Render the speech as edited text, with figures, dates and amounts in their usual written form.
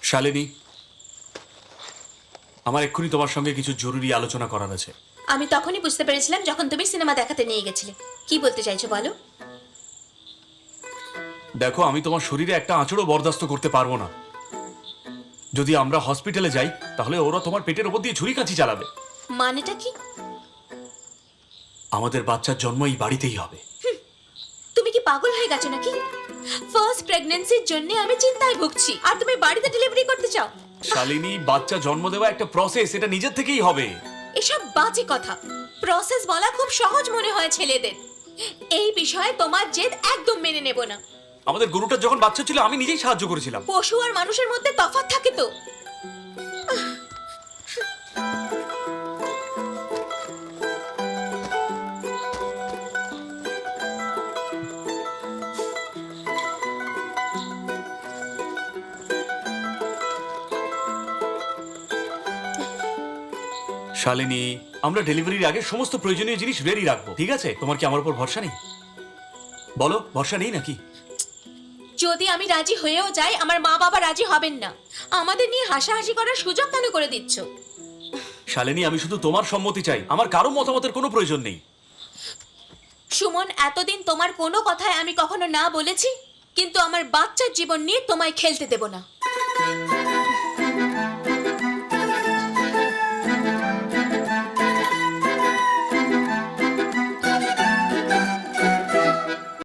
শালিনী, আমার এক্ষুনি তোমার সঙ্গে কিছু জরুরি আলোচনা করার আছে। আমি তখনই বুঝতে পেরেছিলাম যখন তুমি সিনেমা দেখাতে নিয়ে গেছিলে। কি বলতে চাইছো বলো। দেখো, আমি তোমার শরীরে একটা আঁচড়ও বরদাস্ত করতে পারবো না। যদি আমরা হসপিটালে যাই তাহলে ওরা তোমার পেটের ওপর দিয়ে ছুরি কাঁচি চালাবে। মানেটা কি? আমাদের বাচ্চার জন্ম এই বাড়িতেই হবে। তুমি কি পাগল হয়ে গেছো নাকি? ফার্স্ট প্রেগন্যান্সির জন্য আমি চিন্তায় ভুগছি, আর তুমি বাড়িতে ডেলিভারি করতে চাও? শালিনী, বাচ্চা জন্ম দেওয়া একটা প্রসেস, এটা নিজের থেকেই হবে। এসব বাজে কথা। প্রসেস বলা খুব সহজ মনে হয় ছেলেদের। এই বিষয়ে তোমার জেদ একদম মেনে নেব না। আমাদের গরুটার যখন বাচ্চা ছিল আমি নিজেই সাহায্য করেছিলাম। পশু আর মানুষের মধ্যে তফাৎ থাকে তো। শালিনী, আমরা ডেলিভারির আগে সমস্ত প্রয়োজনীয় জিনিস রেডি রাখবো, ঠিক আছে? তোমার কি আমার উপর ভরসা নেই? বলো, ভরসা নেই নাকি? যদি আমি রাজি হয়েও যাই, আমার মা বাবা রাজি হবেন না। আমাদের নিয়ে হাসাহাসি করার সুযোগ কেন করে দিচ্ছ? শালিনী, আমি শুধু তোমার সম্মতি চাই, আমার কারো মতামতের কোনো প্রয়োজন নেই। সুমন, এতদিন তোমার কোনো কথায় আমি কখনো না বলেছি, কিন্তু আমার বাচ্চার জীবন নিয়ে তোমায় খেলতে দেব না।